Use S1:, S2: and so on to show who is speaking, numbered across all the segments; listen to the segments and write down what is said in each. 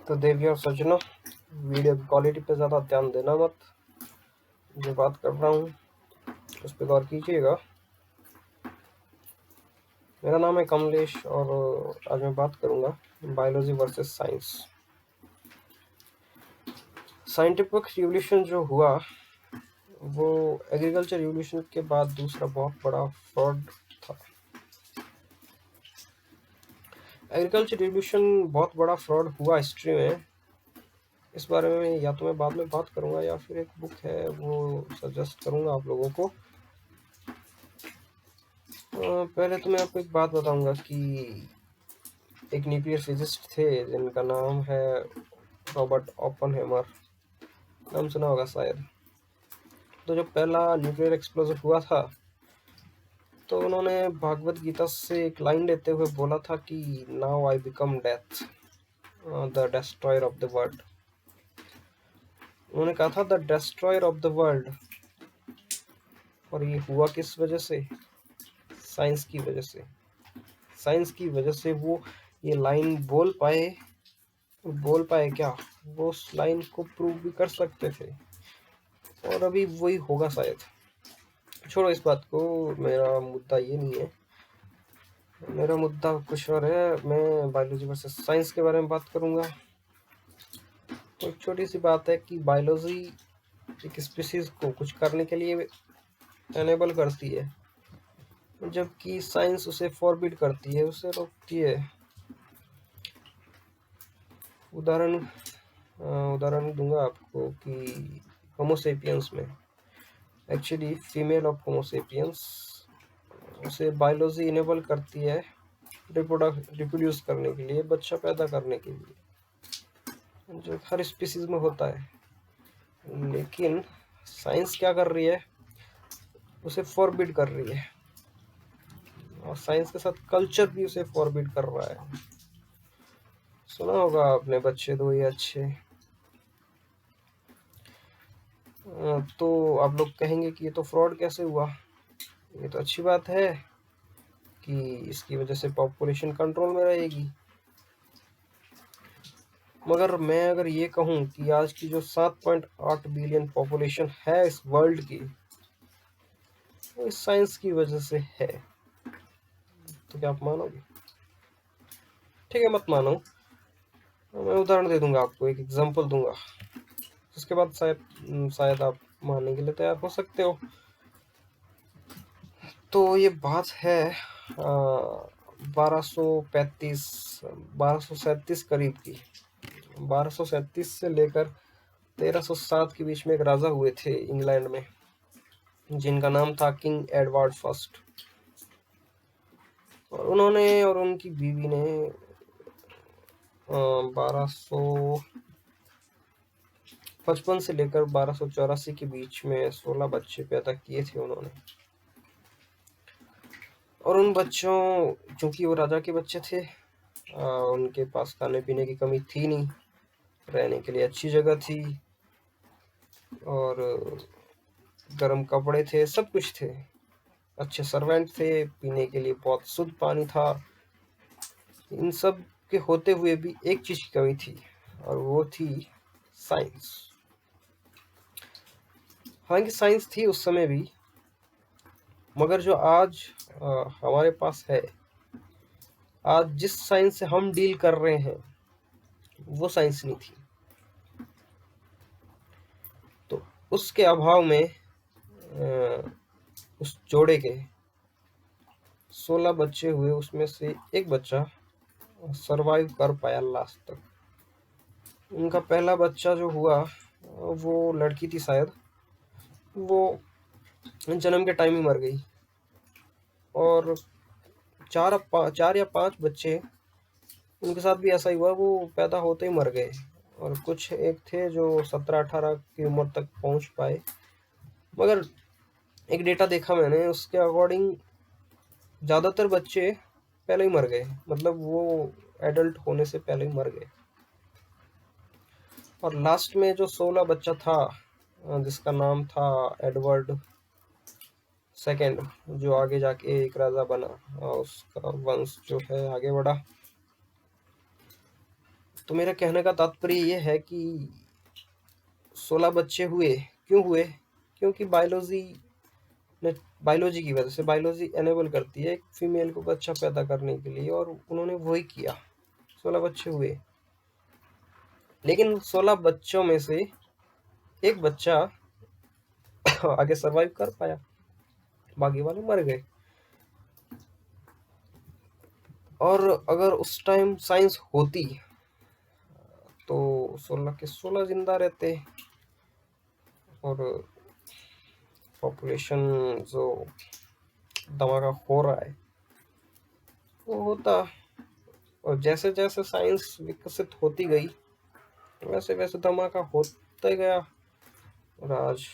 S1: तो देवियों और सज्जनों, वीडियो की क्वालिटी पे ज़्यादा ध्यान देना मत। जो बात कर रहा हूँ उस पर गौर कीजिएगा। मेरा नाम है कमलेश और आज मैं बात करूँगा biology versus science. Scientific revolution जो हुआ वो एग्रीकल्चर रिवोल्यूशन के बाद दूसरा बहुत बड़ा फ्रॉड था। एग्रीकल्चर रिवोल्यूशन बहुत बड़ा फ्रॉड हुआ हिस्ट्री में। इस बारे में या तो मैं बाद में बात करूँगा या फिर एक बुक है वो सजेस्ट करूँगा आप लोगों को। पहले तो मैं आपको एक बात बताऊंगा कि एक न्यूक्लियर फिजिस्ट थे जिनका नाम है रॉबर्ट ओपनहेमर। नाम सुना होगा शायद। तो जब पहला न्यूक्लियर एक्सप्लोजन हुआ था तो उन्होंने भागवत गीता से एक लाइन लेते हुए बोला था कि now I become death, the destroyer of the world. उन्होंने कहा था the destroyer of the world, और ये हुआ किस वजह से? साइंस की वजह से। साइंस की वजह से वो ये लाइन बोल पाए क्या? वो उस लाइन को प्रूव भी कर सकते थे और अभी वही होगा शायद। छोड़ो इस बात को, मेरा मुद्दा ये नहीं है। मेरा मुद्दा कुछ और है। मैं बायोलॉजी वर्सेस साइंस के बारे में बात करूंगा। तो एक छोटी सी बात है कि बायोलॉजी एक स्पीसीज को कुछ करने के लिए एनेबल करती है, जबकि साइंस उसे फॉरबिड करती है, उसे रोकती है। उदाहरण उदाहरण दूंगा आपको कि होमोसेपियंस में एक्चुअली फीमेल ऑफ होमोसेपियंस, उसे बायोलॉजी इनेबल करती है रिप्रोड्यूस करने के लिए, बच्चा पैदा करने के लिए, जो हर स्पीसीज में होता है। लेकिन साइंस क्या कर रही है? उसे फॉरबिड कर रही है, और साइंस के साथ कल्चर भी उसे फॉरबिड कर रहा है। सुना होगा आपने बच्चे दो ये अच्छे। तो आप लोग कहेंगे कि ये तो फ्रॉड कैसे हुआ? ये तो अच्छी बात है कि इसकी वजह से पॉपुलेशन कंट्रोल में रहेगी। मगर मैं अगर ये कहूँ कि आज की जो 7.8 बिलियन पॉपुलेशन है इस वर्ल्ड की, वो इस साइंस की वजह से है, तो क्या आप मानोगे? ठीक है, मत मानो। मैं उदाहरण दे दूंगा आपको, एक एग्जांपल दूंगा, उसके बाद शायद आप मानने के लिए तैयार हो सकते हो। तो ये बात है 1237 करीब की। 1237 से लेकर 1307 के बीच में एक राजा हुए थे इंग्लैंड में, जिनका नाम था किंग एडवर्ड फर्स्ट। और उन्होंने और उनकी बीवी ने 1255 से लेकर 1284 के बीच में 16 बच्चे पैदा किए थे उन्होंने। और उन बच्चों, चूंकि वो राजा के बच्चे थे, उनके पास खाने पीने की कमी थी नहीं, रहने के लिए अच्छी जगह थी, और गर्म कपड़े थे, सब कुछ थे, अच्छे सर्वेंट थे, पीने के लिए बहुत शुद्ध पानी था। इन सब के होते हुए भी एक चीज की कमी थी, और वो थी साइंस। हालांकि साइंस थी उस समय भी, मगर जो आज हमारे पास है, आज जिस साइंस से हम डील कर रहे हैं, वो साइंस नहीं थी। तो उसके अभाव में उस जोड़े के 16 बच्चे हुए, उसमें से एक बच्चा सरवाइव कर पाया लास्ट तक। उनका पहला बच्चा जो हुआ वो लड़की थी शायद, वो जन्म के टाइम ही मर गई। और चार या पांच बच्चे उनके साथ भी ऐसा ही हुआ, वो पैदा होते ही मर गए। और कुछ एक थे जो 17-18 की उम्र तक पहुंच पाए। मगर एक डेटा देखा मैंने, उसके अकॉर्डिंग ज़्यादातर बच्चे पहले ही मर गए, मतलब वो एडल्ट होने से पहले ही मर गए। और लास्ट में जो 16 बच्चा था, जिसका नाम था एडवर्ड सेकेंड, जो आगे जाके एक राजा बना, उसका वंश जो है आगे बढ़ा। तो मेरा कहने का तात्पर्य ये है कि 16 बच्चे हुए, क्यों हुए? क्योंकि बायोलॉजी की वजह से, बायोलॉजी एनेबल करती है एक फीमेल को बच्चा पैदा करने के लिए, और उन्होंने वही किया, 16 बच्चे हुए। लेकिन 16 बच्चों में से एक बच्चा आगे सरवाइव कर पाया, बाकी वाले मर गए। और अगर उस टाइम साइंस होती तो 16 के 16 जिंदा रहते, और पॉपुलेशन जो धमाका हो रहा है वो होता। और जैसे जैसे साइंस विकसित होती गई वैसे वैसे धमाका होता ही गया, और आज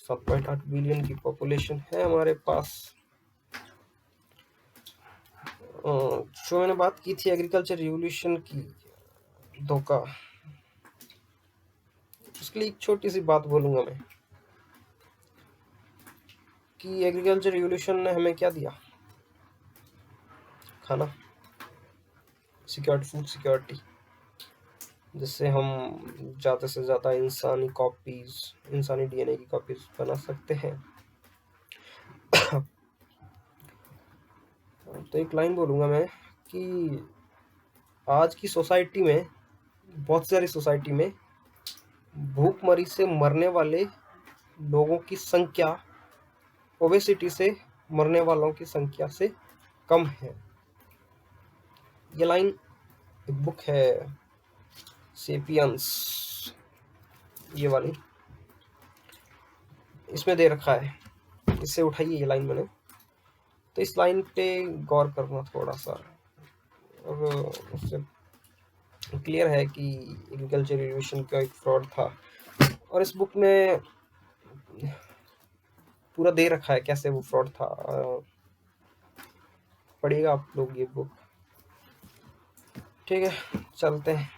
S1: 7.8 बिलियन की पॉपुलेशन है हमारे पास। जो मैंने बात की थी एग्रीकल्चर रिवॉल्यूशन की, धोखा, उसके लिए एक छोटी सी बात बोलूंगा मैं कि एग्रीकल्चर रिवॉल्यूशन ने हमें क्या दिया? खाना, सिक्योरिटी, फूड सिक्योरिटी, जिससे हम ज़्यादा से ज़्यादा इंसानी डीएनए की कॉपीज बना सकते हैं। तो एक लाइन बोलूँगा मैं कि आज की सोसाइटी में, बहुत सारी सोसाइटी में, भूखमरी से मरने वाले लोगों की संख्या ओबेसिटी से मरने वालों की संख्या से कम है। ये लाइन एक बुक है सेपियंस, ये वाली, इसमें दे रखा है, इससे उठाई है ये लाइन मैंने। तो इस लाइन पे गौर करना थोड़ा सा, और उससे क्लियर है कि एग्रीकल्चर रिवॉल्यूशन का एक फ्रॉड था। और इस बुक में पूरा दे रखा है कैसे वो फ्रॉड था। पढ़िएगा आप लोग ये बुक। ठीक है, चलते हैं।